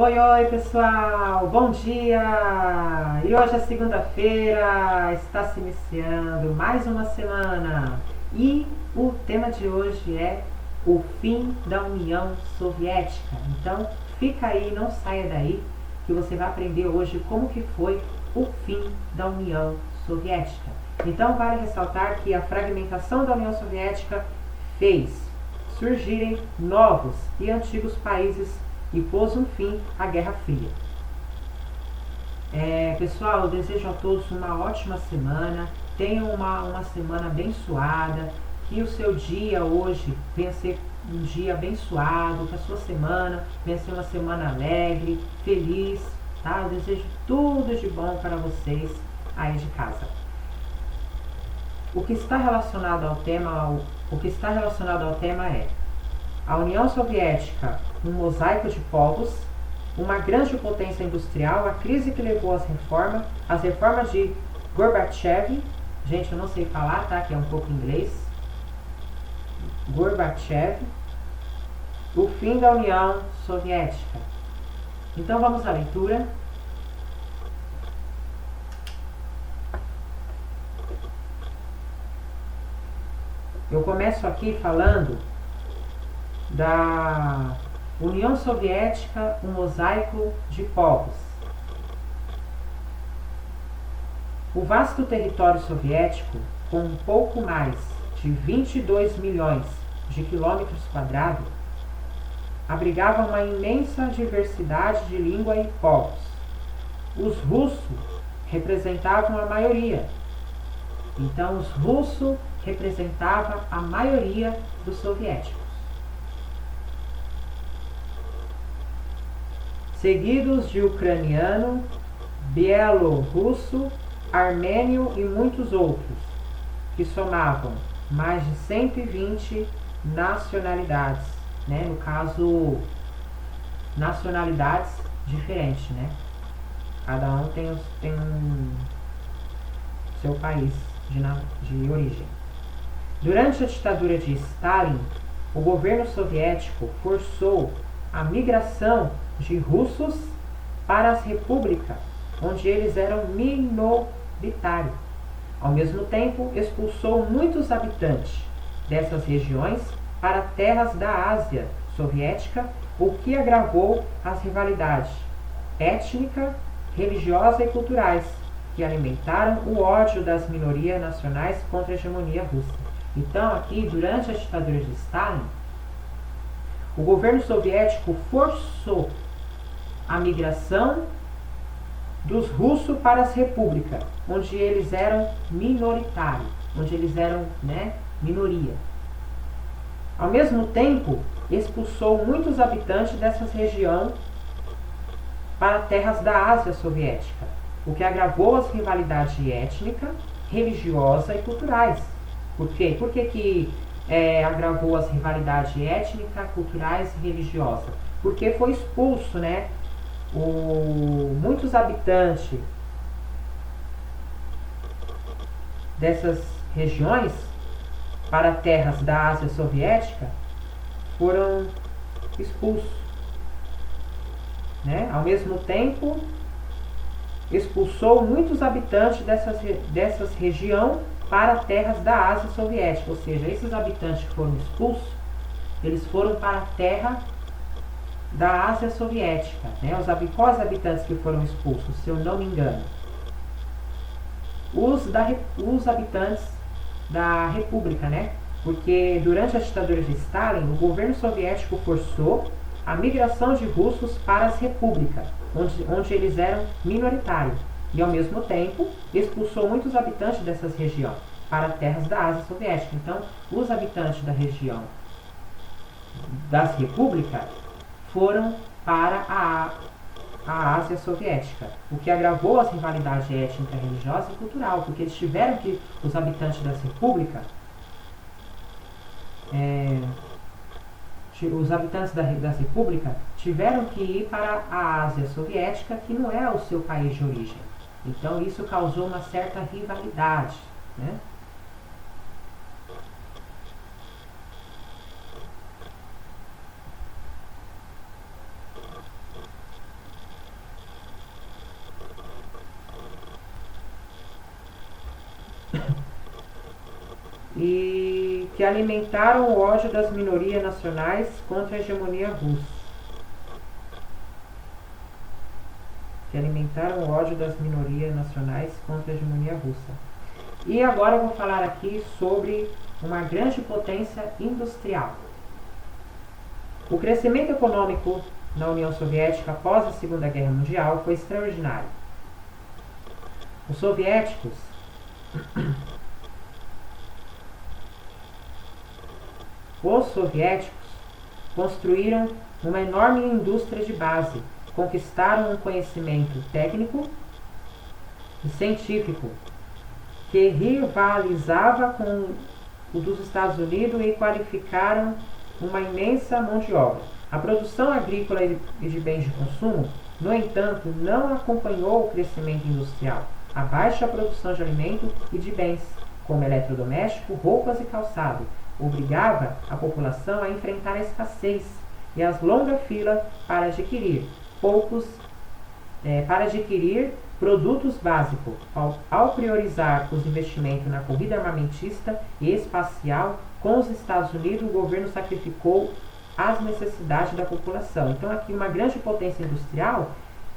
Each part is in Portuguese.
Oi, oi pessoal, bom dia! E hoje é segunda-feira, está se iniciando mais uma semana e o tema de hoje é o fim da União Soviética. Então fica aí, não saia daí, que você vai aprender hoje como que foi o fim da União Soviética. Então vale ressaltar que a fragmentação da União Soviética fez surgirem novos e antigos países e pôs um fim à Guerra Fria. Pessoal, eu desejo a todos uma ótima semana, tenham uma semana abençoada, que o seu dia hoje venha ser um dia abençoado, que a sua semana venha ser uma semana alegre, feliz, tá? Eu desejo tudo de bom para vocês aí de casa. O que está relacionado ao tema é a União Soviética, um mosaico de povos, uma grande potência industrial, a crise que levou as reformas de Gorbachev, gente, eu não sei falar, tá? Que é um pouco inglês, Gorbachev, o fim da União Soviética. Então vamos à leitura. Eu começo aqui falando da União Soviética, um mosaico de povos. O vasto território soviético, com um pouco mais de 22 milhões de quilômetros quadrados, abrigava uma imensa diversidade de língua e povos. Os russos representavam a maioria. Então, os russos representavam a maioria dos soviéticos. Seguidos de ucraniano, bielorrusso, armênio e muitos outros, que somavam mais de 120 nacionalidades, né? No caso, nacionalidades diferentes, né? Cada um tem seu país de origem. Durante a ditadura de Stalin, o governo soviético forçou a migração de russos para as repúblicas, onde eles eram minoritários. Ao mesmo tempo, expulsou muitos habitantes dessas regiões para terras da Ásia soviética, o que agravou as rivalidades étnica, religiosa e culturais, que alimentaram o ódio das minorias nacionais contra a hegemonia russa. Então, aqui, durante a ditadura de Stalin, o governo soviético forçou a migração dos russos para as repúblicas, onde eles eram minoritários, onde eles eram, minoria. Ao mesmo tempo, expulsou muitos habitantes dessas regiões para terras da Ásia soviética, o que agravou as rivalidades étnica, religiosa e culturais. Por quê? Por que agravou as rivalidades étnica, culturais e religiosas? Porque foi expulso, muitos habitantes dessas regiões para terras da Ásia soviética foram expulsos, Ao mesmo tempo, expulsou muitos habitantes dessas regiões para terras da Ásia soviética, ou seja, esses habitantes que foram expulsos, eles foram para a terra da Ásia soviética, Quais habitantes que foram expulsos, se eu não me engano? Os habitantes da república, Porque durante a ditadura de Stalin, o governo soviético forçou a migração de russos para as repúblicas, onde eles eram minoritários, e ao mesmo tempo expulsou muitos habitantes dessas regiões para terras da Ásia soviética. Então, os habitantes da região das repúblicas foram para a Ásia soviética, o que agravou as rivalidades étnica, religiosa e cultural, porque eles tiveram que, os habitantes das repúblicas, os habitantes das repúblicas tiveram que ir para a Ásia soviética, que não é o seu país de origem. Então isso causou uma certa rivalidade, e que alimentaram o ódio das minorias nacionais contra a hegemonia russa. E agora eu vou falar aqui sobre uma grande potência industrial. O crescimento econômico na União Soviética após a Segunda Guerra Mundial foi extraordinário. Os soviéticos construíram uma enorme indústria de base, conquistaram um conhecimento técnico e científico que rivalizava com o dos Estados Unidos e qualificaram uma imensa mão de obra. A produção agrícola e de bens de consumo, no entanto, não acompanhou o crescimento industrial. A baixa produção de alimento e de bens, como eletrodoméstico, roupas e calçado, obrigava a população a enfrentar a escassez e as longas filas para adquirir produtos básicos. Ao priorizar os investimentos na corrida armamentista e espacial com os Estados Unidos, o governo sacrificou as necessidades da população. Então aqui uma grande potência industrial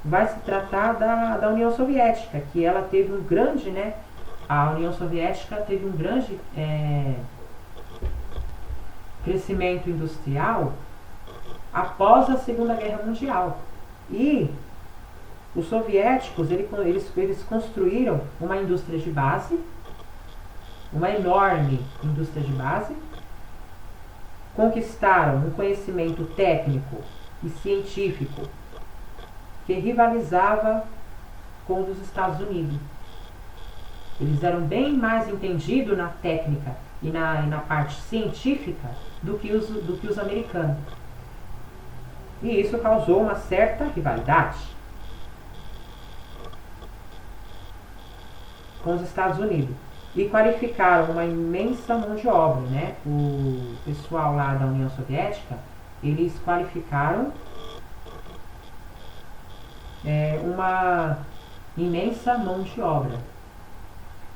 vai se tratar da União Soviética, que ela teve um grande, a União Soviética teve um grande crescimento industrial após a Segunda Guerra Mundial. E os soviéticos, eles construíram uma indústria de base, uma enorme indústria de base, conquistaram um conhecimento técnico e científico que rivalizava com o dos Estados Unidos. Eles eram bem mais entendidos na técnica e na parte científica do que os americanos. E isso causou uma certa rivalidade com os Estados Unidos. E qualificaram uma imensa mão de obra, O pessoal lá da União Soviética, eles qualificaram uma imensa mão de obra.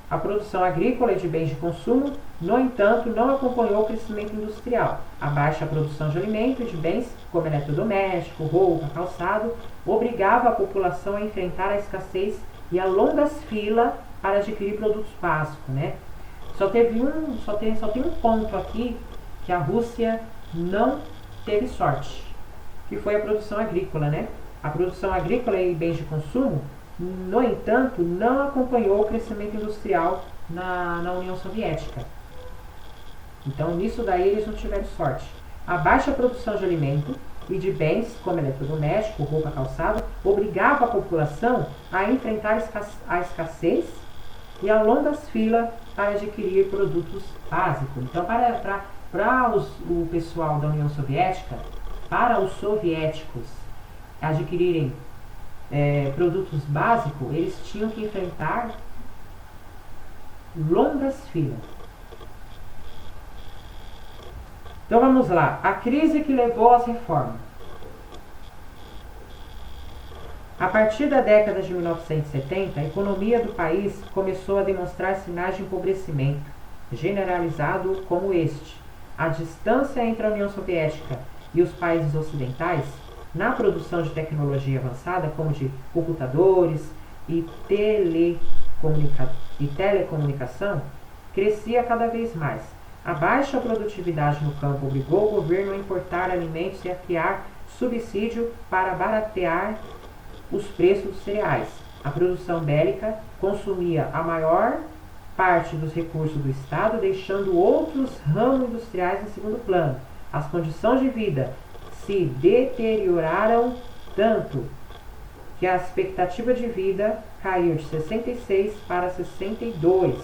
A produção agrícola e de bens de consumo, no entanto, não acompanhou o crescimento industrial. A baixa produção de alimentos e de bens, como eletrodoméstico, roupa, calçado, obrigava a população a enfrentar a escassez e a longas filas para adquirir produtos básicos, Só tem um ponto aqui que a Rússia não teve sorte, que foi a produção agrícola, A produção agrícola e bens de consumo, no entanto, não acompanhou o crescimento industrial na União Soviética. Então, nisso daí eles não tiveram sorte. A baixa produção de alimento e de bens, como eletrodoméstico, roupa, calçado, obrigava a população a enfrentar a escassez e a longas filas para adquirir produtos básicos. Então, para o pessoal da União Soviética, para os soviéticos adquirirem produtos básicos, eles tinham que enfrentar longas filas. Então vamos lá, a crise que levou às reformas. A partir da década de 1970, a economia do país começou a demonstrar sinais de empobrecimento generalizado como este. A distância entre a União Soviética e os países ocidentais na produção de tecnologia avançada, como de computadores e telecomunicação, crescia cada vez mais. A baixa produtividade no campo obrigou o governo a importar alimentos e a criar subsídio para baratear os preços dos cereais. A produção bélica consumia a maior parte dos recursos do Estado, deixando outros ramos industriais em segundo plano. As condições de vida se deterioraram tanto que a expectativa de vida caiu de 66 para 62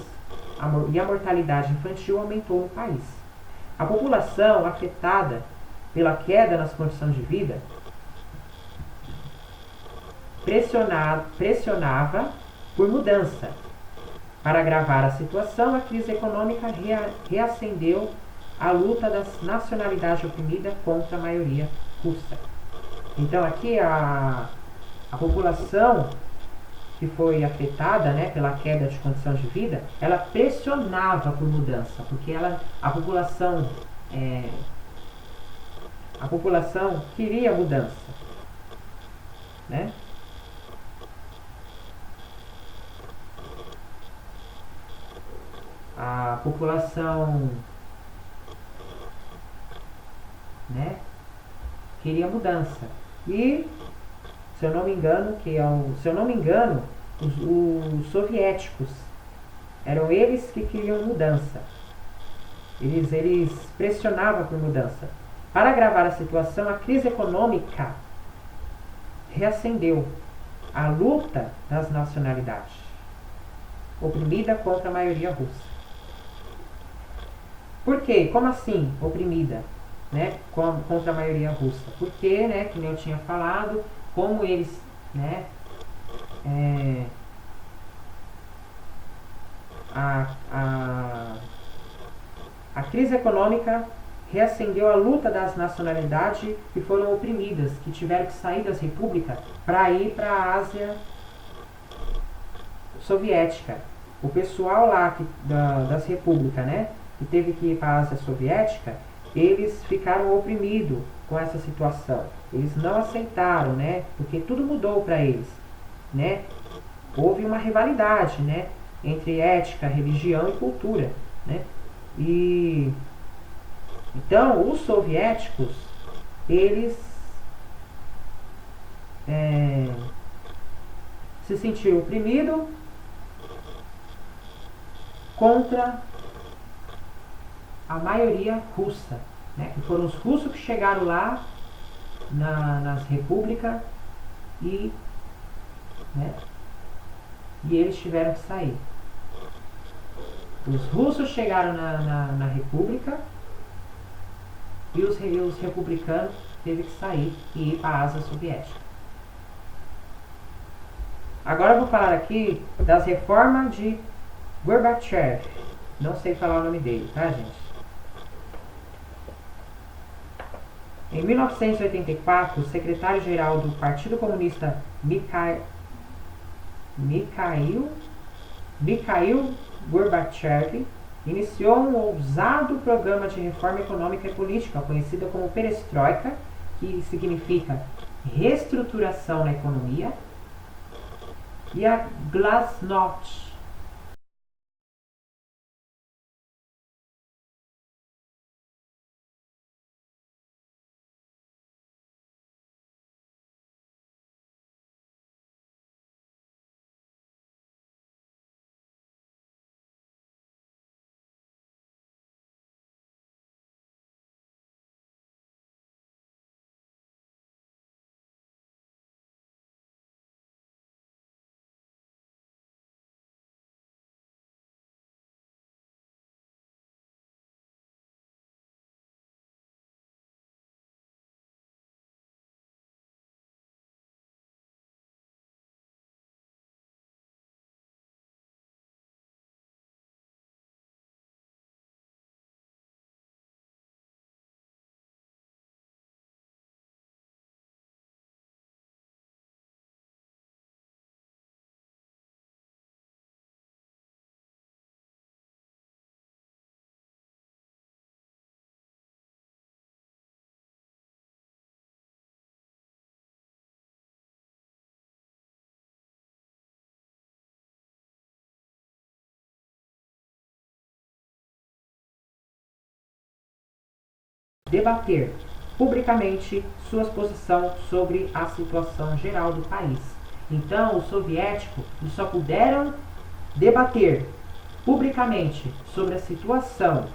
e a mortalidade infantil aumentou no país. A população afetada pela queda nas condições de vida pressionava por mudança. Para agravar a situação, a crise econômica reacendeu a luta das nacionalidades oprimidas contra a maioria russa. Então aqui a população que foi afetada, né, pela queda de condição de vida, ela pressionava por mudança, porque a população queria mudança, né? A população, né, queria mudança. E, se eu não me engano, os soviéticos eram eles que queriam mudança. Eles pressionavam por mudança. Para agravar a situação, a crise econômica reacendeu a luta das nacionalidades, oprimida contra a maioria russa. Por quê? Como assim oprimida, né, contra a maioria russa? Porque, né, como eu tinha falado, como eles, né, a crise econômica reacendeu a luta das nacionalidades que foram oprimidas, que tiveram que sair das repúblicas para ir para a Ásia soviética. O pessoal lá das repúblicas, né, que teve que ir para a Ásia soviética, eles ficaram oprimidos com essa situação. Eles não aceitaram, né, porque tudo mudou para eles, né? Houve uma rivalidade, né, entre ética, religião e cultura, né? E então os soviéticos, eles se sentiram oprimidos contra a maioria russa, né? Que foram os russos que chegaram lá nas repúblicas e, né, e eles tiveram que sair. Os russos chegaram na república e os republicanos teve que sair e ir para a Ásia soviética. Agora eu vou falar aqui das reformas de Gorbachev. Não sei falar o nome dele, tá, gente? Em 1984, o secretário-geral do Partido Comunista Mikhail Gorbachev iniciou um ousado programa de reforma econômica e política, conhecida como Perestroika, que significa reestruturação na economia, e a Glasnost, debater publicamente sua posição sobre a situação geral do país. Então, os soviéticos só puderam debater publicamente sobre a situação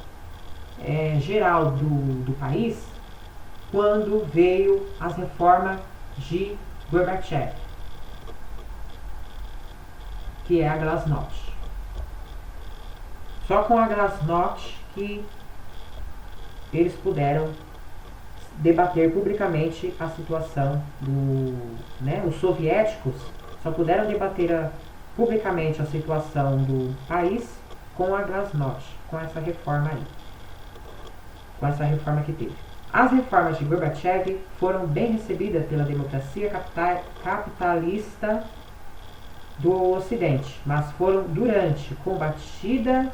geral do país quando veio as reformas de Gorbachev, que é a Glasnost. Só com a Glasnost que eles puderam debater publicamente a situação os soviéticos só puderam debater publicamente a situação do país com a Glasnost, com essa reforma aí, com essa reforma que teve. As reformas de Gorbachev foram bem recebidas pela democracia capitalista do Ocidente, mas foram duramente combatida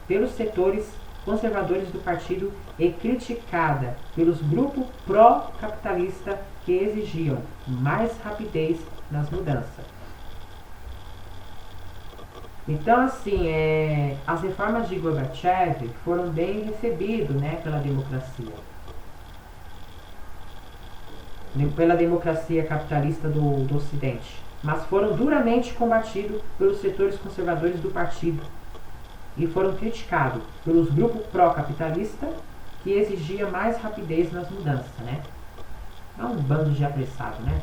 pelos setores conservadores do partido e criticada pelos grupos pró-capitalista que exigiam mais rapidez nas mudanças. Então, assim, as reformas de Gorbachev foram bem recebidas, né, pela democracia capitalista do Ocidente, mas foram duramente combatidos pelos setores conservadores do partido e foram criticados pelos grupos pró-capitalistas que exigiam mais rapidez nas mudanças, né? É um bando de apressado, né?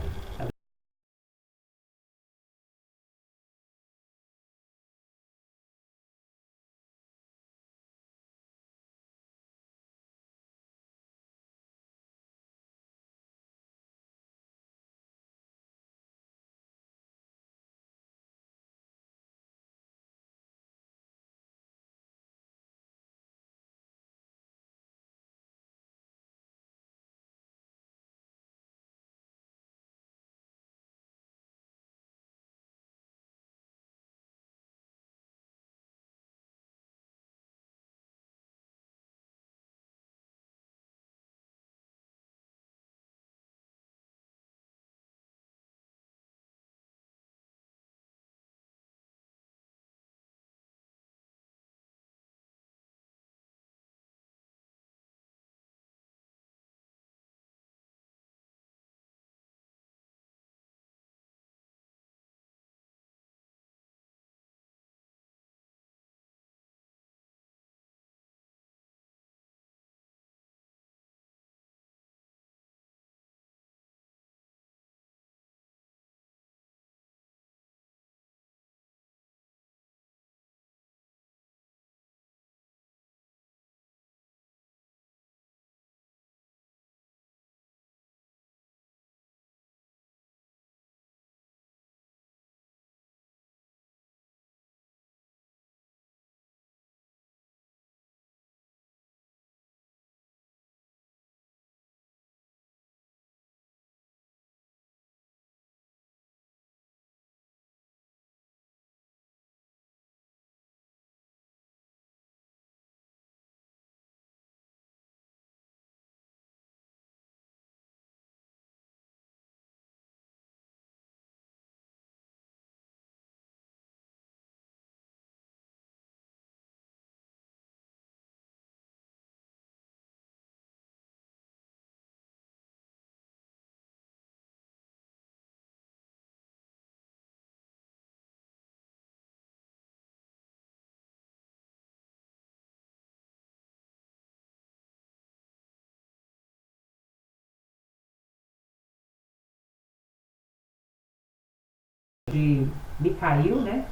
De Mikhail, né?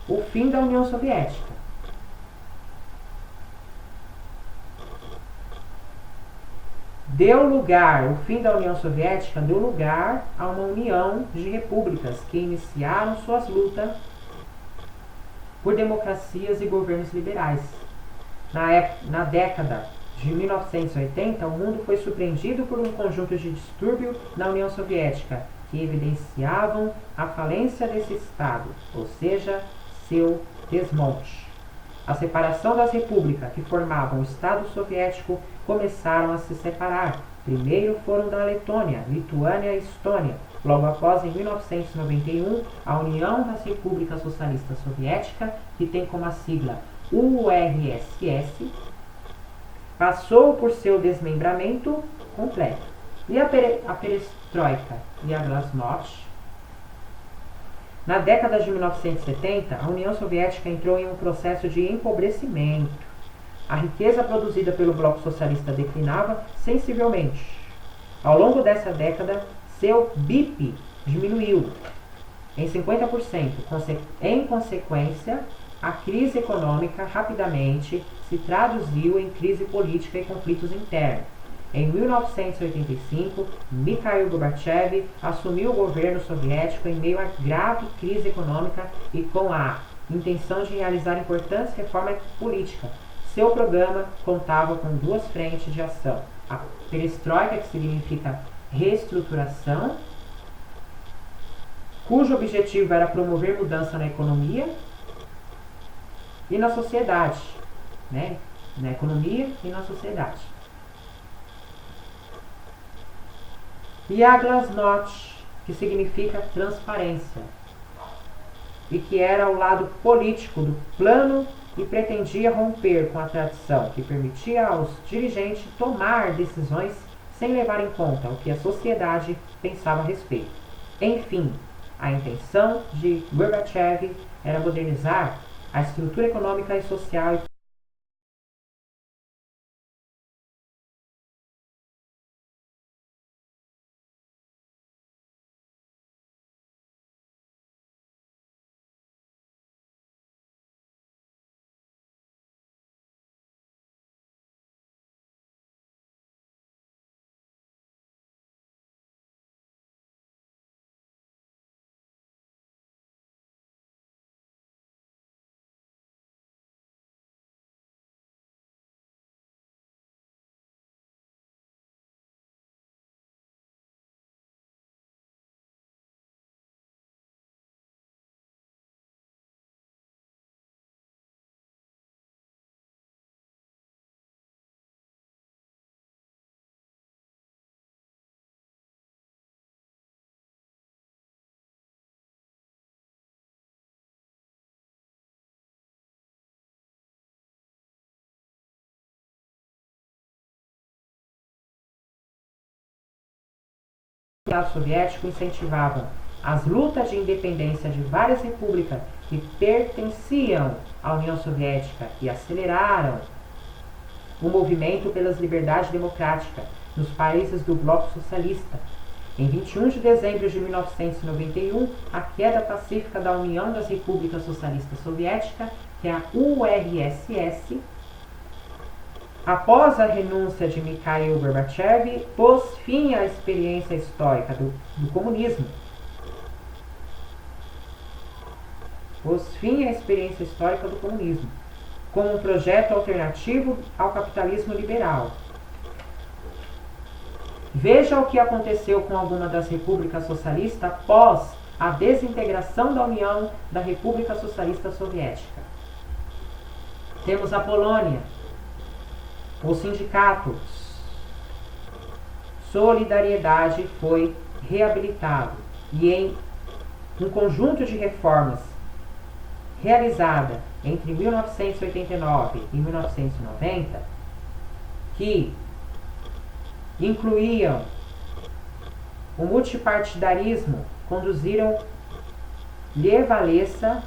O fim da União Soviética. O fim da União Soviética deu lugar a uma união de repúblicas que iniciaram suas lutas por democracias e governos liberais. Na década de 1980, o mundo foi surpreendido por um conjunto de distúrbios na União Soviética que evidenciavam a falência desse Estado, ou seja, seu desmonte. A separação das repúblicas que formavam o Estado soviético começaram a se separar. Primeiro foram da Letônia, Lituânia e Estônia. Logo após, em 1991, a União das Repúblicas Socialistas Soviéticas, que tem como sigla URSS, passou por seu desmembramento completo. E a perestroika e a glasnost. Na década de 1970, a União Soviética entrou em um processo de empobrecimento. A riqueza produzida pelo bloco socialista declinava sensivelmente. Ao longo dessa década, seu BIP diminuiu em 50%. Em consequência, a crise econômica rapidamente se traduziu em crise política e conflitos internos. Em 1985, Mikhail Gorbachev assumiu o governo soviético em meio à grave crise econômica e com a intenção de realizar importantes reformas políticas. Seu programa contava com duas frentes de ação: a perestroika, que significa reestruturação, cujo objetivo era promover mudança na economia e na sociedade, né? Na economia e na sociedade. E a Glasnost, que significa transparência, e que era o lado político do plano e pretendia romper com a tradição que permitia aos dirigentes tomar decisões sem levar em conta o que a sociedade pensava a respeito. Enfim, a intenção de Gorbachev era modernizar a estrutura econômica e social e o Estado soviético incentivavam as lutas de independência de várias repúblicas que pertenciam à União Soviética e aceleraram o movimento pelas liberdades democráticas nos países do bloco socialista. Em 21 de dezembro de 1991, a queda pacífica da União das Repúblicas Socialistas Soviéticas, que é a URSS, após a renúncia de Mikhail Gorbachev, pôs fim à experiência histórica do comunismo. Como um projeto alternativo ao capitalismo liberal. Veja o que aconteceu com alguma das repúblicas socialistas após a desintegração da União da República Socialista Soviética. Temos a Polônia, os sindicatos. Solidariedade foi reabilitado e em um conjunto de reformas realizada entre 1989 e 1990, que incluíam o multipartidarismo, conduziram Lech Walesa,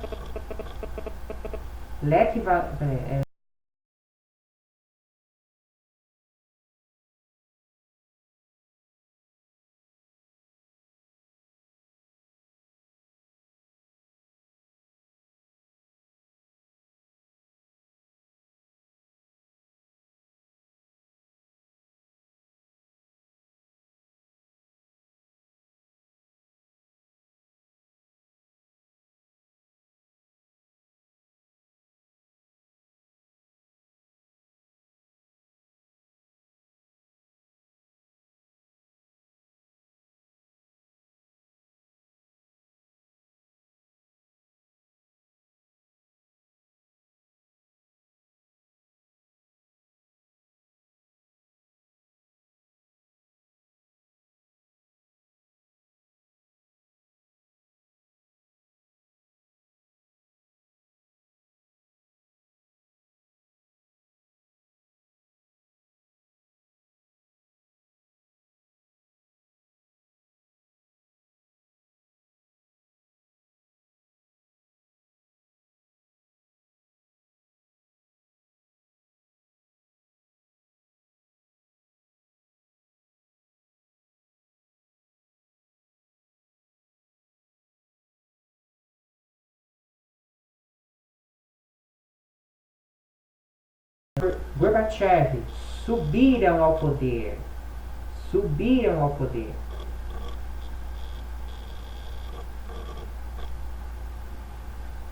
Gorbachev subiram ao poder.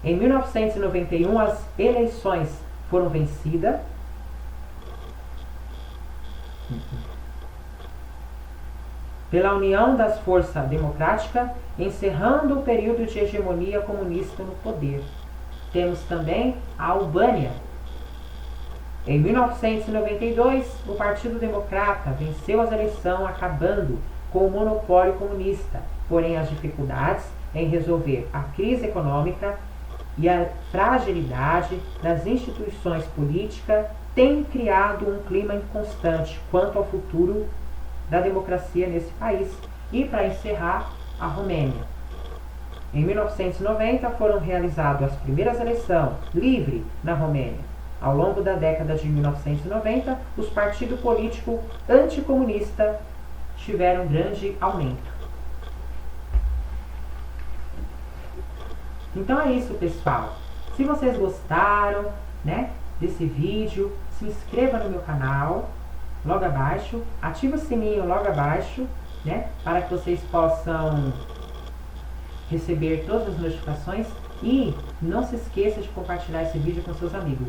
Em 1991, as eleições foram vencidas pela união das forças democráticas, encerrando o período de hegemonia comunista no poder. Temos também a Albânia. Em 1992, o Partido Democrata venceu as eleições, acabando com o monopólio comunista, porém as dificuldades em resolver a crise econômica e a fragilidade das instituições políticas têm criado um clima inconstante quanto ao futuro da democracia nesse país. E para encerrar, a Romênia. Em 1990 foram realizadas as primeiras eleições livres na Romênia. Ao longo da década de 1990, os partidos políticos anticomunistas tiveram grande aumento. Então é isso, pessoal. Se vocês gostaram, né, desse vídeo, se inscreva no meu canal logo abaixo, ative o sininho logo abaixo, né, para que vocês possam receber todas as notificações e não se esqueça de compartilhar esse vídeo com seus amigos.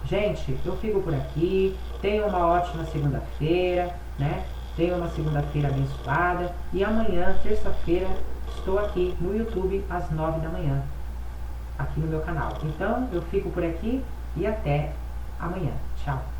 Gente, eu fico por aqui, tenham uma ótima segunda-feira, né? Tenham uma segunda-feira abençoada e amanhã, terça-feira, estou aqui no YouTube às 9 da manhã, aqui no meu canal. Então, eu fico por aqui e até amanhã. Tchau!